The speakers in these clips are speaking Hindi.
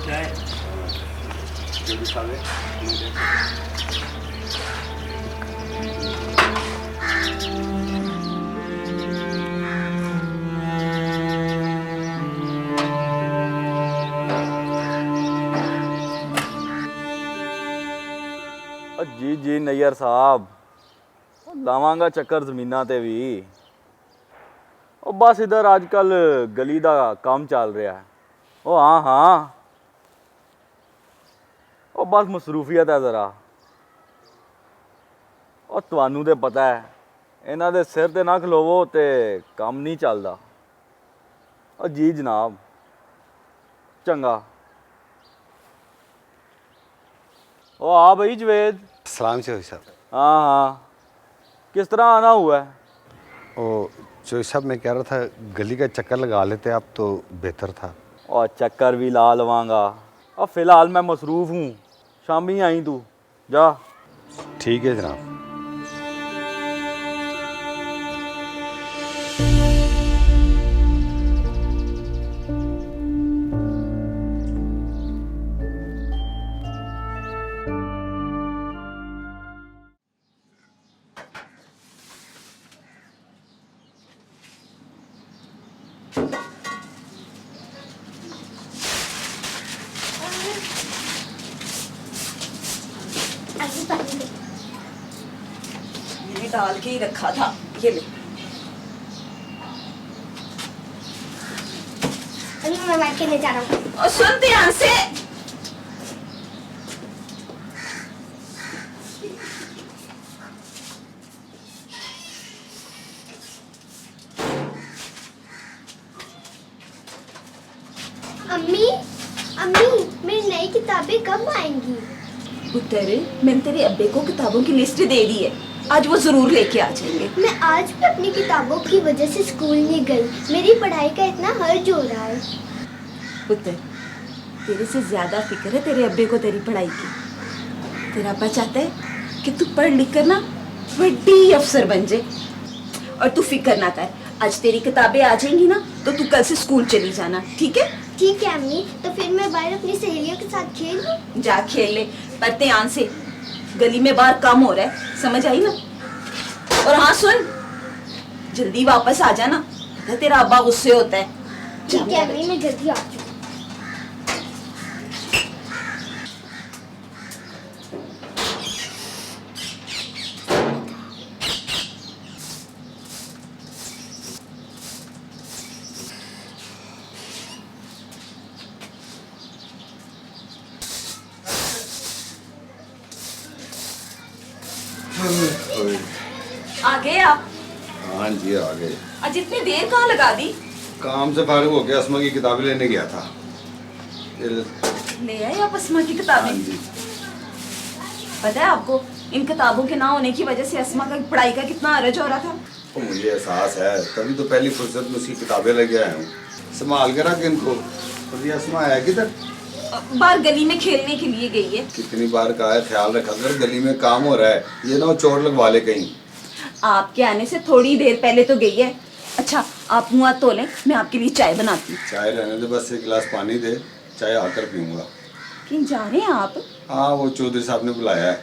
क्या है? जो भी खा ले, मुझे दे। जी जी नैयर साहब, ਲਾਵਾਂਗਾ ਚੱਕਰ ਜ਼ਮੀਨਾਂ ਤੇ ਵੀ। ਉਹ ਬਸ ਇਧਰ ਅੱਜ ਕੱਲ ਗਲੀ ਦਾ ਕੰਮ ਚੱਲ ਰਿਹਾ ਹੈ। ਉਹ ਹਾਂ ਹਾਂ, ਉਹ ਬਸ ਮਸਰੂਫੀਅਤ ਹੈ ਜ਼ਰਾ। ਉਹ ਤੁਹਾਨੂੰ ਤੇ ਪਤਾ ਹੈ, ਇਹਨਾਂ ਦੇ ਸਿਰ ਤੇ ਨਾ ਖਲੋਵੋ ਤੇ ਕੰਮ ਨਹੀਂ ਚੱਲਦਾ। ਉਹ ਜੀ ਜਨਾਬ, ਚੰਗਾ। ਉਹ ਆ ਬਈ जवेद। सलाम चौधरी साहब। हाँ हाँ, किस तरह आना हुआ है? ओ चौधरी साहब, मैं कह रहा था गली का चक्कर लगा लेते आप तो बेहतर था। और चक्कर भी ला लवांगा। अब फिलहाल मैं मसरूफ़ हूँ, शामी आई तू जा। ठीक है जनाब। मैंने डाल के ही रखा था, ये ले। मैं बैठ के ले जा रहा हूँ। और सुन ध्यान से। अम्मी अम्मी, मेरी नई किताबें कब आएंगी? पुत्र, मैंने तेरे अब्बे को किताबों की लिस्ट दे दी है, आज वो जरूर लेके आ जाएंगे। मैं आज भी अपनी किताबों की वजह से स्कूल नहीं गई। मेरी पढ़ाई का इतना हर्ज हो रहा है। पुत्र, तेरे से ज्यादा फिक्र है तेरे अब्बे को तेरी पढ़ाई की। तेरा अब्बा चाहता है कि तू पढ़ लिख कर ना बड़ी अफसर बन जाए। और तू फिक्र ना कर, आज तेरी किताबें आ जाएंगी ना तो तू कल से स्कूल चली जाना, ठीक है? ठीक है अम्मी, तो फिर मैं बाहर अपनी सहेलियों के साथ खेल लूं? जा खेल ले, पर ध्यान से। गली में बाहर कम हो रहा है, समझ आई ना? और हाँ सुन, जल्दी वापस आ जाना, पता तेरा अब्बा गुस्से होता है। ठीक है अम्मी, मैं जल्दी आ जाऊँ। आ गए आप? हाँ जी आ गए। आज इतनी देर कहाँ लगा दी? काम से फारिग होकर असमा की किताबें लेने गया था। ले आए आप अस्मा की हाँ किताबें? जी। पता है आपको, इन किताबों के ना होने की वजह से अस्मा का पढ़ाई का कितना अरज हो रहा था। तो मुझे एहसास है, तभी तो पहली फुर्सत में उसकी किताबें लेके आया हूँ। संभाल के रख इनको। और ये असमा है किधर? बाहर गली में खेलने के लिए गई है। कितनी बार कहा है ख्याल रखा कर, गली में काम हो रहा है, ये ना चोट लगवा ले कहीं। आपके आने से थोड़ी देर पहले तो गई है। अच्छा, आप मुँह हाथ धो लें, मैं आपके लिए चाय बनाती हूँ। चाय रहने दे, बस एक गिलास पानी दे, चाय आकर पीऊंगा। कहीं जा रहे हैं आप? हाँ, वो चौधरी साहब ने बुलाया है।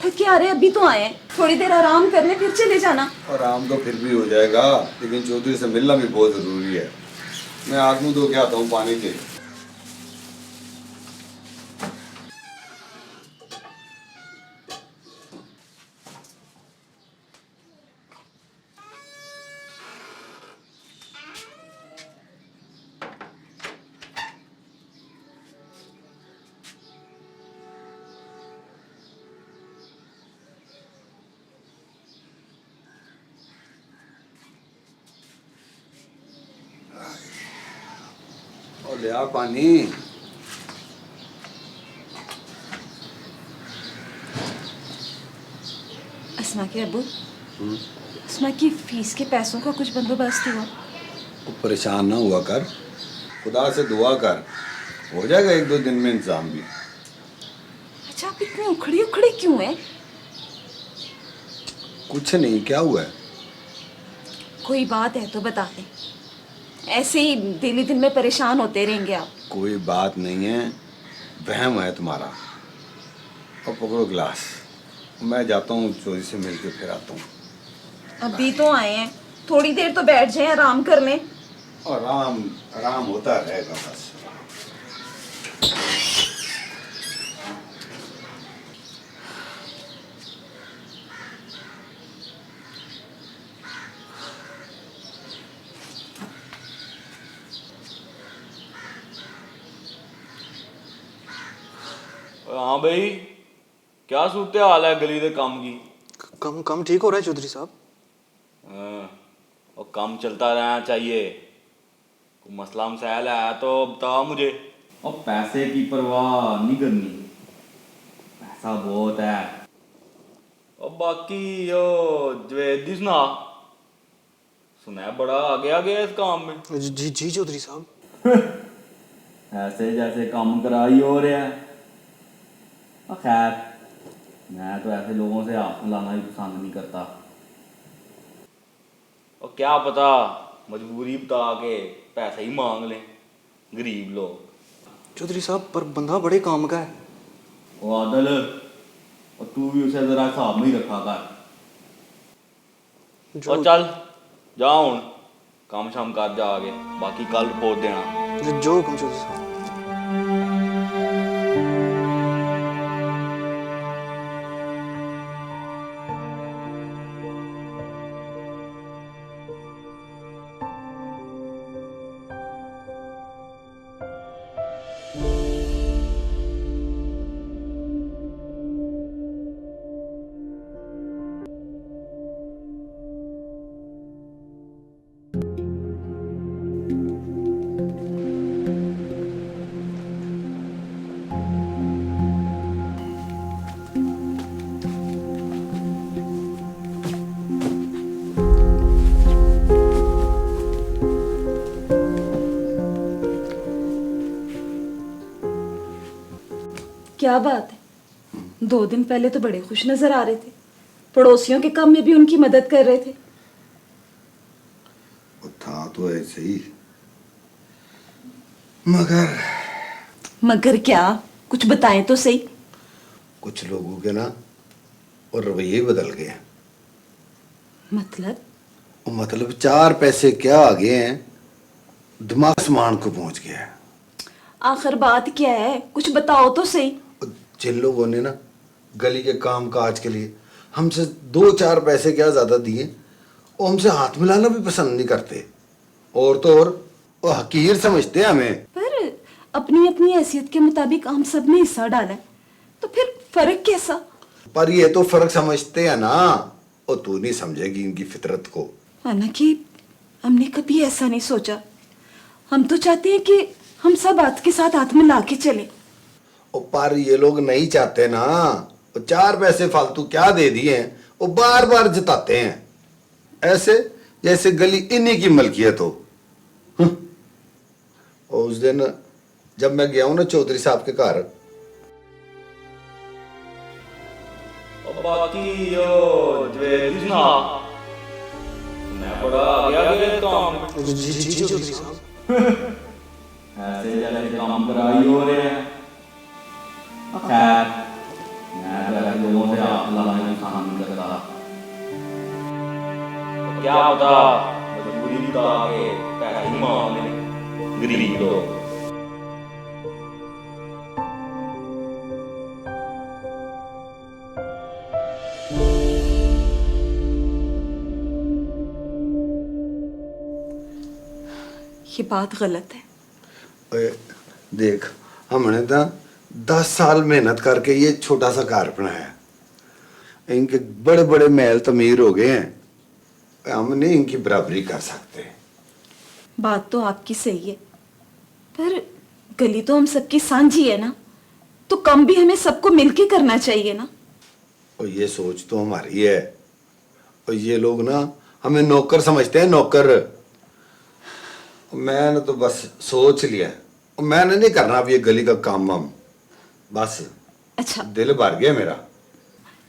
थक के आ रहे, अभी तो आए हैं, थोड़ी देर आराम कर ले फिर चले जाना। आराम तो फिर भी हो जाएगा, लेकिन चौधरी से मिलना भी बहुत जरूरी है। मैं हाथ मुंह धो के आता हूँ पानी के। ले आ पानी। अस्मा के अब्बू, अस्मा की फीस के पैसों का कुछ बंदोबस्त हुआ? तो परेशान ना हुआ कर, खुदा से दुआ कर, हो जाएगा 1-2 दिन में इंतजाम भी। अच्छा, आप इतने उखड़ी उखड़ी क्यों हैं? कुछ नहीं, क्या हुआ है? कोई बात है तो बता दें, ऐसे ही दिन ही दिन में परेशान होते रहेंगे आप। कोई बात नहीं है, वहम है तुम्हारा। और पकड़ो गिलास, मैं जाता हूँ चोरी से मिल के फिर आता हूँ। अभी तो आए हैं, थोड़ी देर तो बैठ जाएं, आराम कर लें। आराम आराम होता रहेगा बस। हाँ भाई, क्या सूरत हाल है गली के काम की? कम कम ठीक हो रहा है चौधरी साहब। और काम चलता रहना चाहिए। कोई मसला मसाइल है तो बता मुझे। और पैसे की परवाह नहीं करनी, पैसा बहुत है। और बाकी यो जवेद दी सुना है बड़ा आगे आ गया इस काम में। जी जी चौधरी साहब। ऐसे जैसे काम करा ही हो रहा है। और खैर, मैं तो ऐसे लोगों से हाथ मिलाना ही पसंद नहीं करता। और क्या पता मजबूरी बता के पैसे ही मांग लें गरीब लोग। चौधरी साहब पर बंदा बड़े काम का है। वो आदल, और तू भी उसे जरा हिसाब में ही रखा कर। और चल जा हूं, काम शाम कर जा आगे, बाकी कल रिपोर्ट देना। जो हुक्म चौधरी साहब। क्या बात है, 2 दिन पहले तो बड़े खुश नजर आ रहे थे, पड़ोसियों के काम में भी उनकी मदद कर रहे थे। वो था तो ऐसे ही, मगर क्या, कुछ बताएं तो सही। कुछ लोगों के ना और रवैये बदल गए। मतलब 4 पैसे क्या आ गए हैं, दिमाग आसमान को पहुंच गया है। आखिर बात क्या है, कुछ बताओ तो सही। जिन लोगों ने ना गली के काम काज के लिए हमसे 2-4 पैसे क्या ज्यादा दिए, वो हमसे हाथ मिलाना भी पसंद नहीं करते। और तो और वो हकीर समझते हैं हमें। पर अपनी अपनी हैसियत के मुताबिक हम सब ने हिस्सा डाला है, तो फिर फर्क कैसा? पर ये तो फर्क समझते हैं ना, और तू नहीं समझेगी इनकी फितरत को। हालांकि हमने कभी ऐसा नहीं सोचा। हम तो चाहते हैं कि हम सब हाथ के साथ हाथ मिला के चले। और पर ये लोग नहीं चाहते ना, वो 4 पैसे फालतू क्या दे दिए हैं, वो बार बार जताते हैं, ऐसे जैसे गली इन्हीं की मलकियत हो। और उस दिन जब मैं गया हूं ना चौधरी साहब के घर, बाकी यो जवेद दी मैं बड़ा आ गया काम में। जी जी जी चौधरी साहब। ऐसे जैसे काम करा ही हो रहे हैं। खैर, मैं तो ऐसे लोगों से हाथ मिलाना ही पसंद नहीं करता। तो क्या पता मजबूरी बता के पैसे ही मांग लें गरीब लोग। ये बात गलत है। ओए, देख हमने तो 10 साल मेहनत करके ये छोटा सा घर बनाया, इनके बड़े बड़े महल तमीर हो गए हैं, हम नहीं इनकी बराबरी कर सकते। बात तो आपकी सही है, पर गली तो हम सबकी सांझी है ना, तो कम भी हमें सबको मिलके करना चाहिए ना। और ये सोच तो हमारी है, और ये लोग ना हमें नौकर समझते हैं, नौकर। मैंने तो बस सोच लिया, और मैंने नहीं करना अब ये गली का काम वाम, बस अच्छा, दिल भर गया मेरा।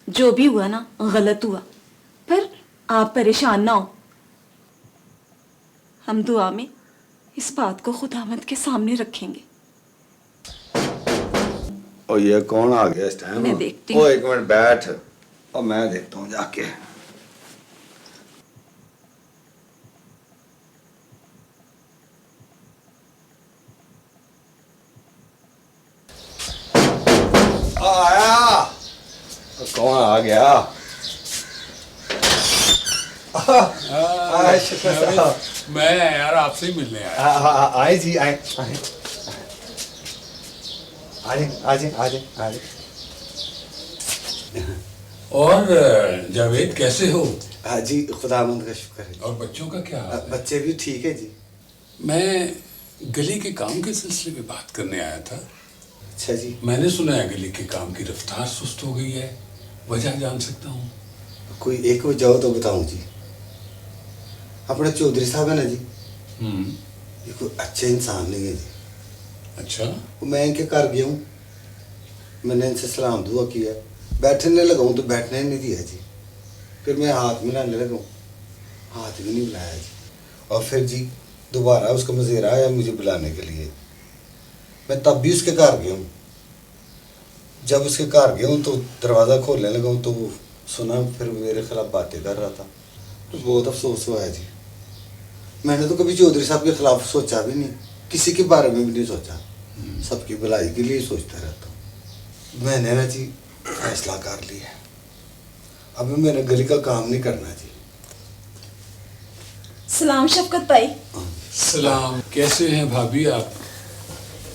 जो भी हुआ ना गलत हुआ, पर आप परेशान ना हो। हम दुआ में इस बात को खुदावंद के सामने रखेंगे। और ये कौन आ गया इस टाइम? मैं देखती ओ हूँ। एक मिनट बैठ, और मैं देखता हूँ जाके। आया, कौन आ गया? शुक्र साहब। मैं यार आपसे ही मिलने आया। आए जी, आए आए आजे आजे आजे। और जावेद कैसे हो? हाँ जी, खुदावंद का शुक्र है। और बच्चों का क्या हाल है? बच्चे भी ठीक है जी। मैं गली के काम के सिलसिले में बात करने आया था। अच्छा जी। मैंने सुना है गली के काम की रफ्तार सुस्त हो गई है, वजह जान सकता हूँ? कोई एक वजह हो तो बताऊं जी। अपने चौधरी साहब है ना जी, ये कोई अच्छे इंसान नहीं है जी। अच्छा। वो मैं इनके घर गया हूँ, मैंने इनसे सलाम दुआ किया, बैठने लगा हूँ तो बैठने नहीं दिया जी। फिर मैं हाथ मिलाने लगा हूँ, हाथ भी नहीं बुलाया जी। और फिर जी दोबारा उसका मज़ेरा आया मुझे बुलाने के लिए, मैं तब भी उसके घर गया हूँ। जब उसके घर गया हूँ तो दरवाज़ा खोलने लगा हूँ तो वो सुना, फिर मेरे खिलाफ बातें कर रहा था, तो बहुत अफसोस हुआ है जी। मैंने तो कभी चौधरी साहब के खिलाफ सोचा भी नहीं, किसी के बारे में भी नहीं सोचा, सबकी भलाई के लिए सोचता रहता हूँ। मैंने ना जी फैसला कर लिया, अब मैंने गली का काम नहीं करना जी। सलाम शफकत भाई। सलाम, कैसे हैं भाभी आप?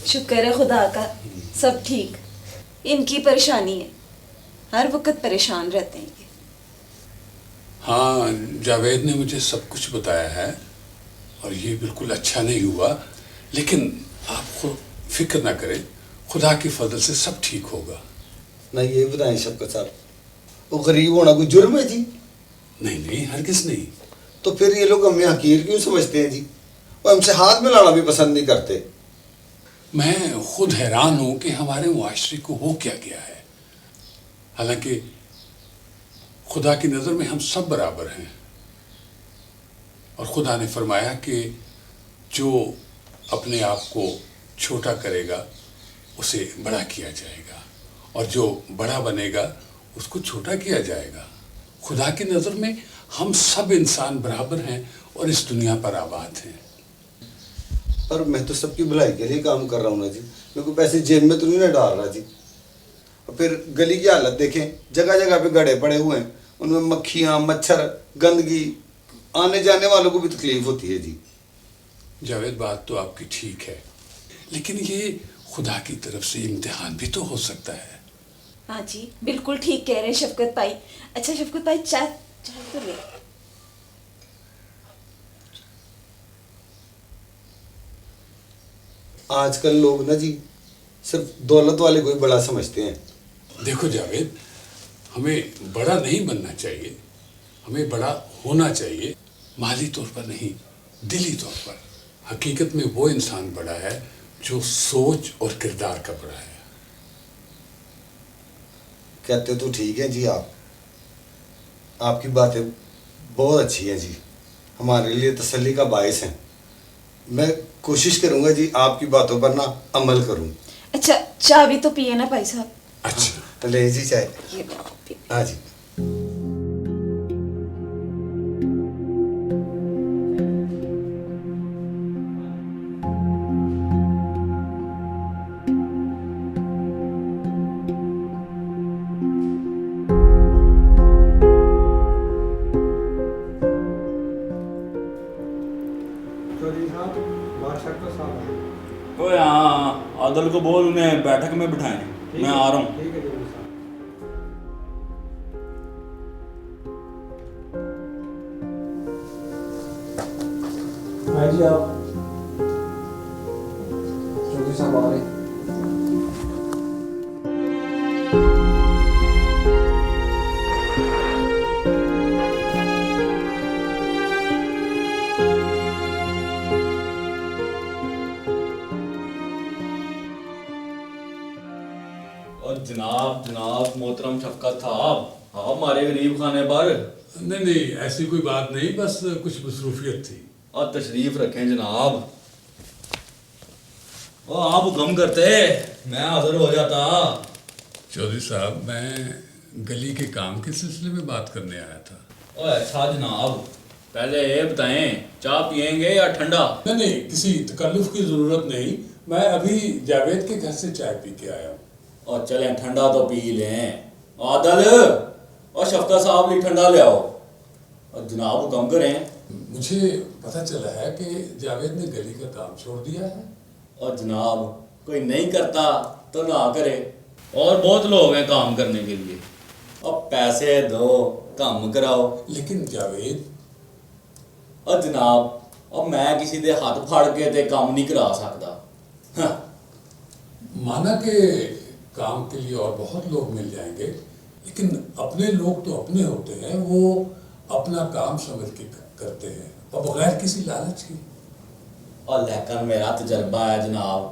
शुक्र है खुदा का, सब ठीक। इनकी परेशानी है, हर वक्त परेशान रहते हैं ये। हाँ, जावेद ने मुझे सब कुछ बताया है और ये बिल्कुल अच्छा नहीं हुआ, लेकिन आप खुद फिक्र ना करें, खुदा की फजल से सब ठीक होगा। ना ये बताएं शफकत साहब, वो गरीब होना कोई जुर्म है जी? नहीं नहीं, हरगिज नहीं। तो फिर ये लोग हमें हकीर क्यों समझते हैं जी, और हमसे हाथ मिलाना भी पसंद नहीं करते। मैं खुद हैरान हूं कि हमारे मुआशरे को हो क्या गया है। हालांकि खुदा की नज़र में हम सब बराबर हैं, और खुदा ने फरमाया कि जो अपने आप को छोटा करेगा उसे बड़ा किया जाएगा, और जो बड़ा बनेगा उसको छोटा किया जाएगा। खुदा की नज़र में हम सब इंसान बराबर हैं और इस दुनिया पर आबाद हैं। पर मैं तो सबकी भलाई के लिए काम कर रहा हूँ ना जी, मेरे को पैसे जेब में तो नहीं ना डाल रहा जी। और फिर गली की हालत देखें, जगह जगह पे गड्ढे पड़े हुए हैं, उनमें मक्खियाँ, मच्छर, गंदगी, आने जाने वालों को भी तकलीफ होती है जी। जावेद, बात तो आपकी ठीक है, लेकिन ये खुदा की तरफ से इम्तिहान भी तो हो सकता है। हाँ जी, बिल्कुल ठीक कह रहे हैं शफकत भाई। अच्छा शफकत भाई, चाय चाय तो ले। आजकल लोग ना जी सिर्फ दौलत वाले को ही बड़ा समझते हैं। देखो जावेद, हमें बड़ा नहीं बनना चाहिए, हमें बड़ा होना चाहिए, माली तौर पर नहीं, दिली तौर पर। हकीकत में वो इंसान बड़ा है जो सोच और किरदार का बड़ा है। कहते तो ठीक है जी, आपकी बातें बहुत अच्छी हैं जी, हमारे लिए तसल्ली का बायस हैं। मैं कोशिश करूंगा जी आपकी बातों पर ना अमल करूं। अच्छा, चाय भी तो पिए ना भाई साहब। अच्छा, ले जी चाय। ये लो, पी। हाँ जी। ओ यहाँ आदल को बोल उन्हें बैठक में बिठाएं, मैं आ रहा हूँ। जी आप चौधरी साहब आ रहे हैं। और जनाब जनाब मोहतरम शफकत साहब आप हमारे गरीब खाने पर। नहीं नहीं, ऐसी कोई बात नहीं, बस कुछ मसरूफियत थी। और तशरीफ रखें जनाब। और आप हुक्म करते मैं हाजिर हो जाता। चौधरी साहब, मैं गली के काम के सिलसिले में बात करने आया था। और अच्छा जनाब, पहले ये बताएं चाय पियेंगे या ठंडा? नहीं नहीं, किसी तकल्लुफ की ज़रूरत नहीं। मैं अभी जावेद के घर से चाय पी के आया हूँ। और चलें ठंडा तो पी लें। आदल और शफकत साहब लिए ठंडा ले आओ। और जनाब हुक्म करें। मुझे पता चला है कि जावेद ने गली का काम छोड़ दिया है। और जनाब कोई नहीं करता तो ना करे, और बहुत लोग हैं काम करने के लिए। अब पैसे दो काम कराओ। लेकिन जावेद, और जनाब अब मैं किसी दे हाथ फाड़ के ते काम नहीं करा सकता। हाँ। माना कि काम के लिए और बहुत लोग मिल जाएंगे, लेकिन अपने लोग तो अपने होते हैं, वो अपना काम समझ के करते हैं और बगैर किसी लालच के। और लेकिन मेरा तजर्बा है जनाब,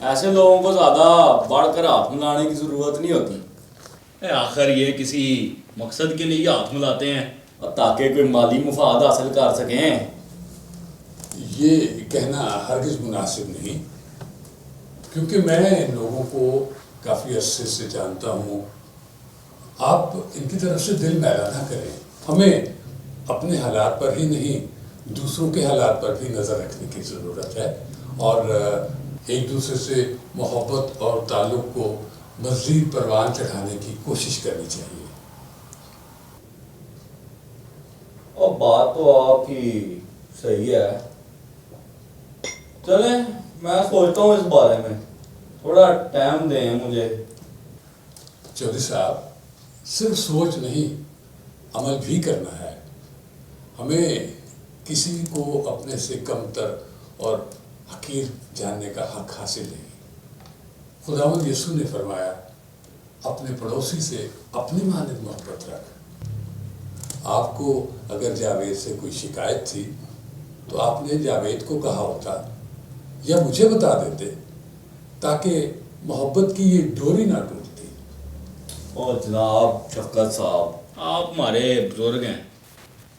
ऐसे लोगों को ज़्यादा बढ़कर हाथ मिलाने की ज़रूरत नहीं होती। आखिर ये किसी मकसद के लिए हाथ मिलाते हैं और ताकि कोई माली मुफाद हासिल कर सकें। ये कहना हरगिज़ मुनासिब नहीं, क्योंकि मैं इन लोगों को काफ़ी अरसे से जानता हूँ। आप इनकी तरफ से दिल मैला ना करें। हमें अपने हालात पर ही नहीं, दूसरों के हालात पर भी नज़र रखने की ज़रूरत है, और एक दूसरे से मोहब्बत और ताल्लुक़ को मज़ीद परवान चढ़ाने की कोशिश करनी चाहिए। और बात तो आपकी सही है। चलें मैं सोचता हूँ इस बारे में, थोड़ा टाइम दें मुझे। चौधरी साहब, सिर्फ सोच नहीं, अमल भी करना है। हमें किसी को अपने से कमतर और हकीर जानने का हक हासिल नहीं। खुदावंद यीशु ने फरमाया, अपने पड़ोसी से अपनी मानद मोहब्बत रख। आपको अगर जावेद से कोई शिकायत थी तो आपने जावेद को कहा होता या मुझे बता देते, ताकि मोहब्बत की ये डोरी ना टूटती। और जनाब शफकत साहब, आप हमारे बुजुर्ग हैं,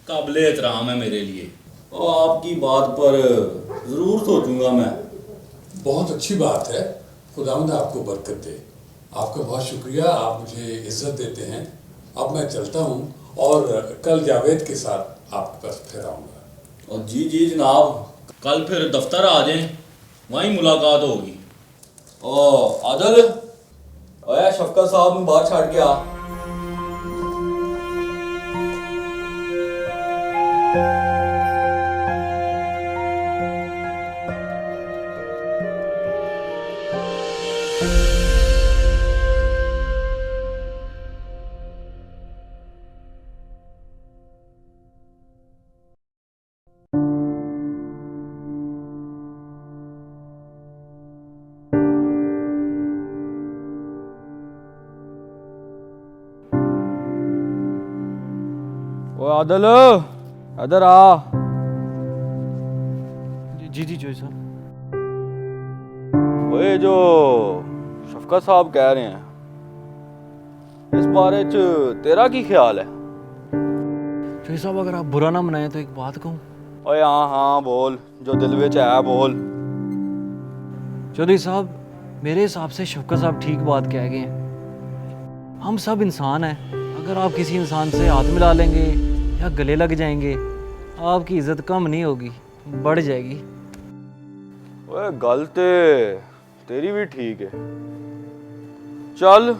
काबिल एहतराम है मेरे लिए, और आपकी बात पर ज़रूर सोचूंगा मैं। बहुत अच्छी बात है, खुदावंद आपको बरकत दे। आपका बहुत शुक्रिया, आप मुझे इज्जत देते हैं। अब मैं चलता हूँ और कल जावेद के साथ आपके पास फिर आऊँगा। और जी जी जनाब, कल फिर दफ्तर आ जाएं, वहीं मुलाकात होगी। और आदल ओए शफकत साहब में बात छाड़ के आ। ओ आदल इधर आ। जी जी जोई साहब। ओए जो शफकत साहब कह रहे हैं, इस बारे च तेरा की ख्याल है? जोई साहब, अगर आप बुरा ना मनाएं तो एक बात कहूँ। ओए हाँ हाँ बोल, जो दिल विच है बोल। चौधरी साहब, मेरे हिसाब से शफकत साहब ठीक बात कह गए हैं। हम सब इंसान हैं। अगर आप किसी इंसान से हाथ मिला लेंगे या गले लग जाएंगे, आपकी इज्जत कम नहीं होगी, बढ़ जाएगी। ओए गल ते तेरी भी ठीक है। चल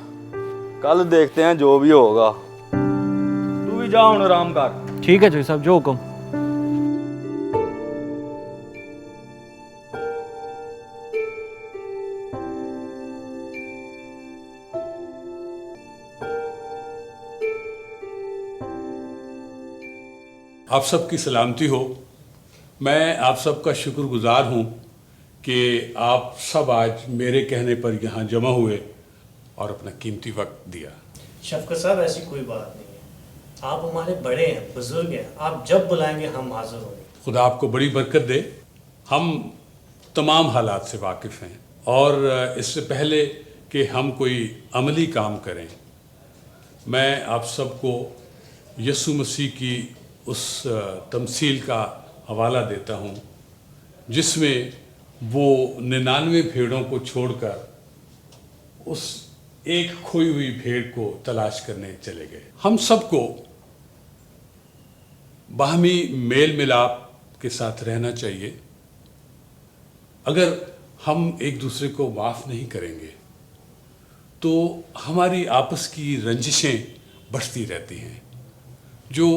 कल देखते हैं जो भी होगा। तू भी जा हुण आराम कर। ठीक है जोई साहब, जो हुक्म। आप सबकी सलामती हो। मैं आप सबका शुक्रगुजार हूँ कि आप सब आज मेरे कहने पर यहाँ जमा हुए और अपना कीमती वक्त दिया। शफकत साहब, ऐसी कोई बात नहीं है। आप हमारे बड़े हैं, बुजुर्ग हैं, आप जब बुलाएंगे हम हाजिर होंगे। खुदा आपको बड़ी बरकत दे। हम तमाम हालात से वाकिफ़ हैं और इससे पहले कि हम कोई अमली काम करें, मैं आप सबको यसु मसीह की उस तमसील का हवाला देता हूँ जिसमें वो 99 भेड़ों को छोड़कर उस एक खोई हुई भेड़ को तलाश करने चले गए। हम सबको बाहमी मेल मिलाप के साथ रहना चाहिए। अगर हम एक दूसरे को माफ़ नहीं करेंगे तो हमारी आपस की रंजिशें बढ़ती रहती हैं जो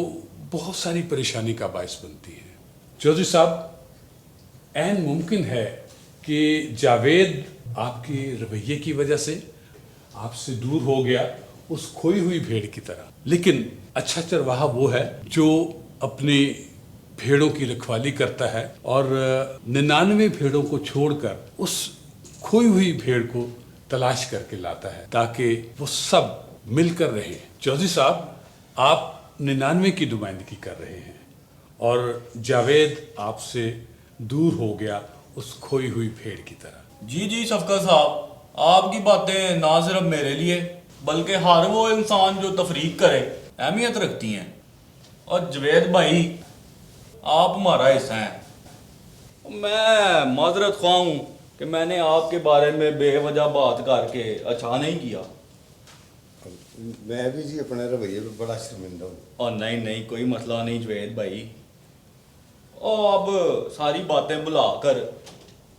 बहुत सारी परेशानी का बायस बनती हैं। चौधरी साहब, ऐन मुमकिन है कि जावेद आपके रवैये की वजह से आपसे दूर हो गया उस खोई हुई भेड़ की तरह, लेकिन अच्छा चरवाहा वो है जो अपनी भेड़ों की रखवाली करता है और 99 भेड़ों को छोड़कर उस खोई हुई भेड़ को तलाश करके लाता है ताकि वो सब मिलकर रहे। चौधरी साहब, आप 99 की नुमाइंदगी कर रहे हैं और जावेद आपसे दूर हो गया उस खोई हुई भेड़ की तरह। जी जी शफकत साहब, आपकी बातें ना सिर्फ मेरे लिए बल्कि हर वो इंसान जो तफरीक करे अहमियत रखती हैं। और जवेद भाई, आप हमारा हिस्सा हैं। मैं माजरत ख्वाह हूँ कि मैंने आपके बारे में बेवजह बात करके अच्छा नहीं किया। मैं भी जी अपने रवैये पे बड़ा शर्मिंदा हूँ। और नहीं नहीं, कोई मसला नहीं जवेद भाई। और अब सारी बातें बुलाकर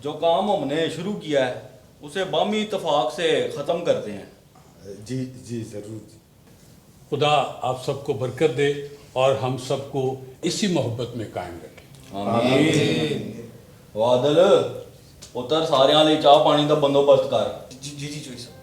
जो काम हमने शुरू किया है उसे बामी इतफाक से ख़त्म करते हैं। जी जी ज़रूर जी। खुदा आप सबको बरकत दे और हम सबको इसी मोहब्बत में कायम रखे। आमीन। वादल उतर सारे चाह पानी का बंदोबस्त कर। जी जी जी, चोई साहब।